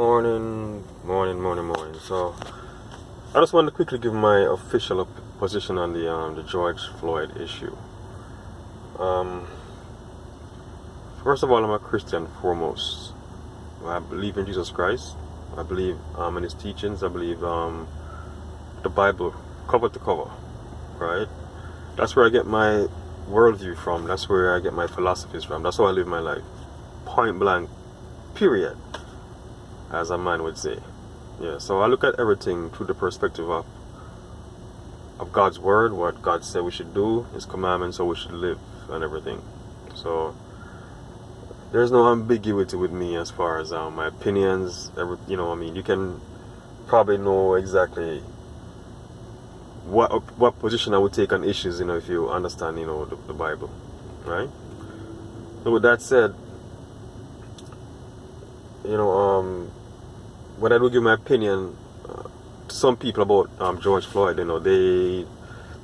Morning. So, I just want to quickly give my official position on the George Floyd issue. Um, First of all, I'm a Christian foremost. I believe in Jesus Christ. I believe in His teachings. I believe the Bible cover to cover, right? That's where I get my worldview from. That's where I get my philosophies from. That's how I live my life. Point blank, period, as a man would say. Yeah, so I look at everything through the perspective of God's word, what God said we should do, His commandments, how we should live, and everything. So there's no ambiguity with me as far as my opinions. You can probably know exactly what position I would take on issues, if you understand, the Bible, right? So with that said, when I do give my opinion to some people about George Floyd, they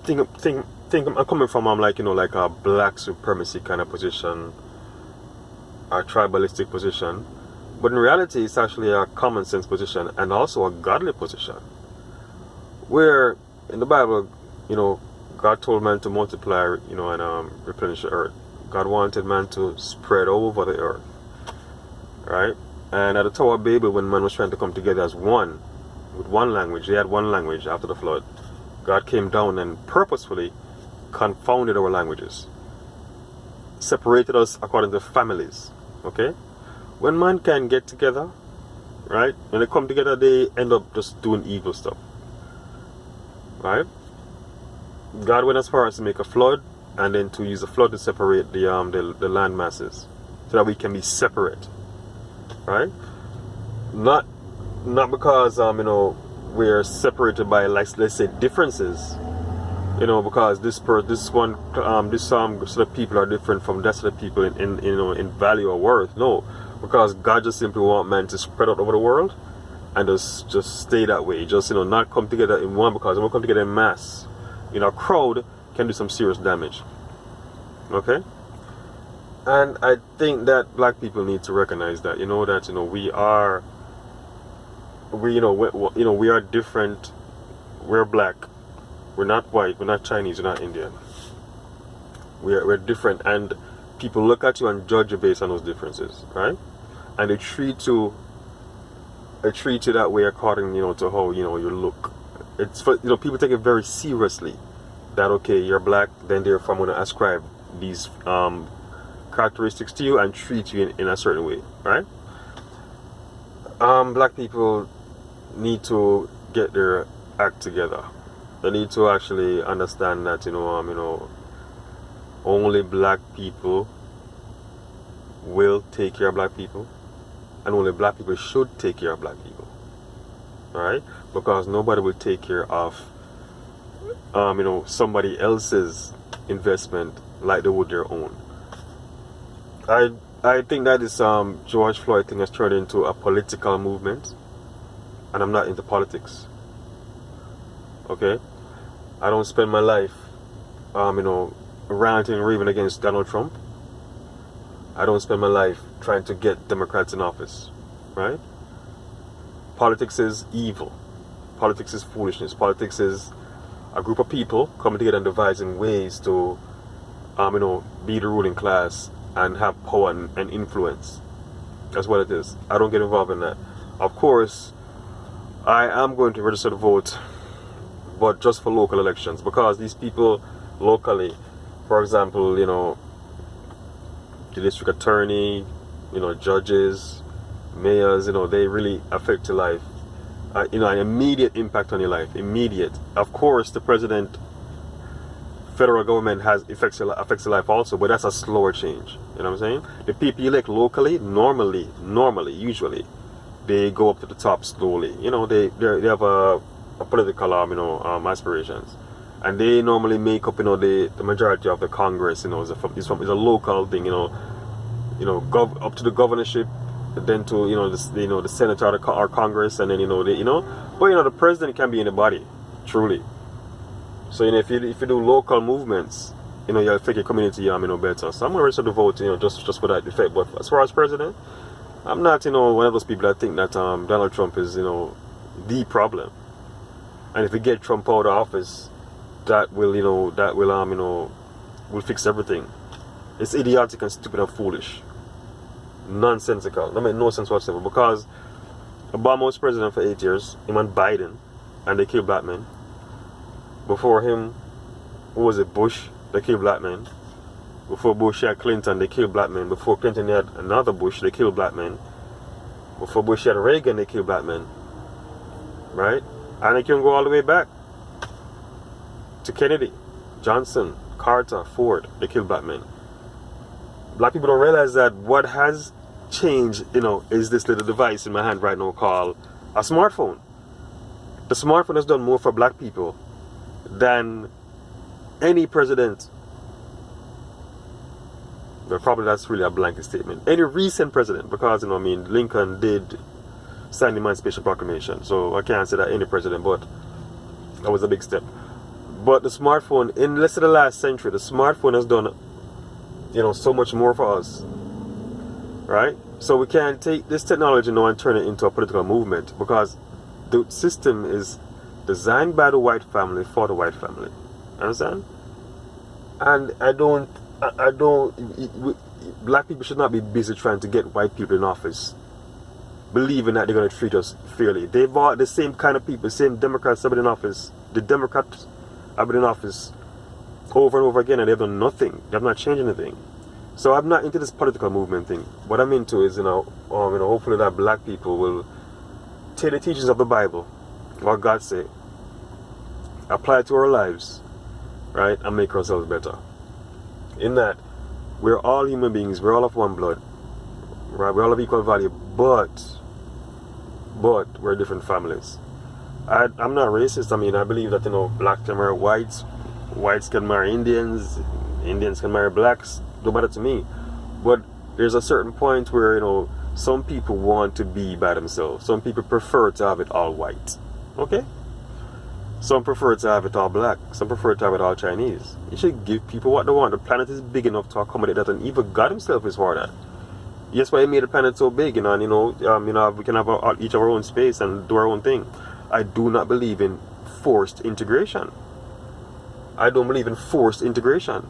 think I'm coming from like a black supremacy kind of position, a tribalistic position, but in reality it's actually a common sense position and also a godly position. Where in the Bible, God told man to multiply, and replenish the earth. God wanted man to spread over the earth, right? And at the Tower of Babel, when man was trying to come together as one, with one language, they had one language after the flood. God came down and purposefully confounded our languages, separated us according to families. Okay? When mankind get together, right? When they come together, they end up just doing evil stuff. Right? God went as far as to make a flood, and then to use the flood to separate the land masses, so that we can be separate. Right? Not because we're separated by, like, let's say, differences. Because this sort of people are different from that sort of people in value or worth. No, because God just simply want man to spread out over the world and just stay that way. Just not come together in one, because when we come together in mass, a crowd can do some serious damage. Okay. And I think that black people need to recognize that, we are different. We're black. We're not white. We're not Chinese. We're not Indian. We're different, and people look at you and judge you based on those differences, right? And they treat you that way according, to how you look. It's for people take it very seriously. That okay, you're black, then therefore I'm going to ascribe these characteristics to you and treat you in a certain way, right? Black people need to get their act together. They need to actually understand that only black people will take care of black people, and only black people should take care of black people. All right? Because nobody will take care of somebody else's investment like they would their own. I think that this George Floyd thing has turned into a political movement, and I'm not into politics. Okay? I don't spend my life ranting and raving against Donald Trump. I don't spend my life trying to get Democrats in office, right? Politics is evil. Politics is foolishness. Politics is a group of people coming together and devising ways to be the ruling class and have power and influence. That's what it is. I don't get involved in that. Of course, I am going to register to vote, but just for local elections, because these people locally, for example, the district attorney, judges, mayors, they really affect your life. An immediate impact on your life. Immediate. Of course, the president, federal government affects your life also, but that's a slower change. You know what I'm saying? The people you elect locally, normally, usually, they go up to the top slowly. They have a political aspirations, and they normally make up the majority of the Congress. It's a local thing. Up to the governorship, then to the Senate or Congress, and then but the president can be anybody, truly. So if you do local movements, you affect your community better. So I'm gonna register to vote, just for that effect. But as far as president, I'm not, one of those people that think that Donald Trump is, the problem. And if we get Trump out of office, that will, will fix everything. It's idiotic and stupid and foolish. Nonsensical. That made no sense whatsoever. Because Obama was president for 8 years, him and Biden, and they killed black men. Before him, who was it, Bush? They killed black men. Before Bush had Clinton, they killed black men. Before Clinton had another Bush, they killed black men. Before Bush had Reagan, they killed black men. Right? And they can go all the way back to Kennedy, Johnson, Carter, Ford. They killed black men. Black people don't realize that what has changed, is this little device in my hand right now called a smartphone. The smartphone has done more for black people than any president. But probably that's really a blanket statement. Any recent president, because Lincoln did sign the Emancipation Proclamation, so I can't say that any president, but that was a big step. But the smartphone, in less than the last century, the smartphone has done, so much more for us, right? So we can't take this technology now and turn it into a political movement, because the system is designed by the white family for the white family. Understand? And I don't. Black people should not be busy trying to get white people in office, believing that they're going to treat us fairly. They've all the same kind of people, same Democrats have been in office. The Democrats have been in office over and over again, and they've done nothing. They have not changed anything. So I'm not into this political movement thing. What I'm into is, hopefully that black people will take the teachings of the Bible, what God say, apply it to our lives, right, and make ourselves better. In that, we're all human beings, we're all of one blood, right? We're all of equal value, but we're different families. I'm not racist. I believe that, blacks can marry whites, whites can marry Indians, Indians can marry blacks, no matter to me. But there's a certain point where, some people want to be by themselves. Some people prefer to have it all white, okay? Some prefer to have it all black. Some prefer to have it all Chinese. You should give people what they want. The planet is big enough to accommodate that, and even God himself is for that. Yes, why he made the planet so big, we can have each of our own space and do our own thing. I do not believe in forced integration. I don't believe in forced integration.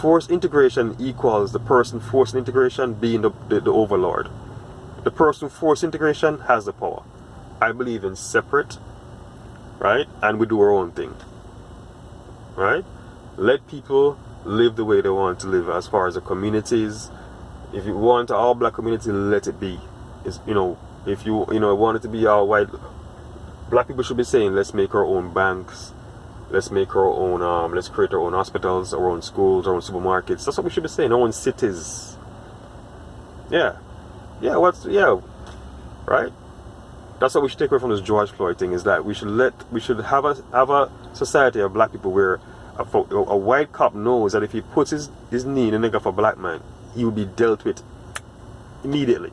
Forced integration equals the person forced integration being the overlord. The person forced integration has the power. I believe in separate, right? And we do our own thing, right? Let people live the way they want to live as far as the communities. If you want an all black community, let it be. It's, if you want it to be all white, black people should be saying, let's make our own banks, let's make our own, let's create our own hospitals, our own schools, our own supermarkets. That's what we should be saying, our own cities. Yeah, right? That's what we should take away from this George Floyd thing, is that we should have a society of black people where a white cop knows that if he puts his knee in the neck of a black man, he will be dealt with immediately.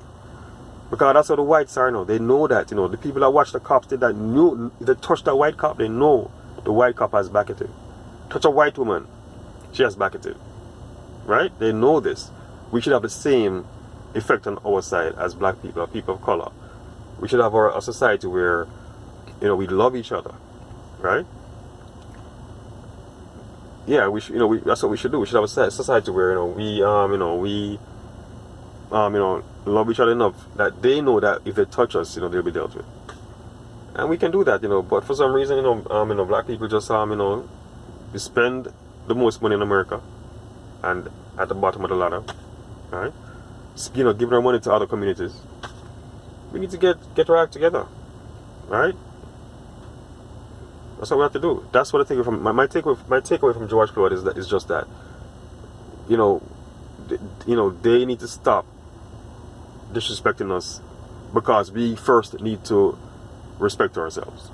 Because that's how the whites are now. They know that, the people that watch the cops, they touch that white cop, they know the white cop has back at him. Touch a white woman, she has back at him. Right? They know this. We should have the same effect on our side as black people, or people of color. We should have a society where, we love each other, right? Yeah, we should, that's what we should do. We should have a society where, we love each other enough that they know that if they touch us, they'll be dealt with. And we can do that, but for some reason, black people just, we spend the most money in America and at the bottom of the ladder, right? Giving our money to other communities. We need to get our act together, right? That's what we have to do. That's what I think from my takeaway from George Floyd is just that, they need to stop disrespecting us, because we first need to respect ourselves,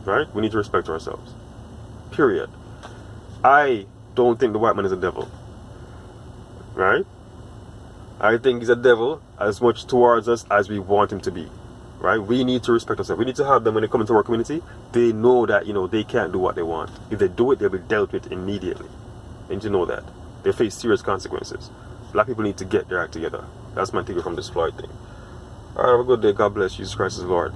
right? We need to respect ourselves. Period. I don't think the white man is a devil, right? I think he's a devil as much towards us as we want him to be, right? We need to respect ourselves. We need to have them when they come into our community. They know that, they can't do what they want. If they do it, they'll be dealt with immediately. They need to know that. They face serious consequences. Black people need to get their act together. That's my takeaway from this Floyd thing. Alright, have a good day. God bless. Jesus Christ is Lord.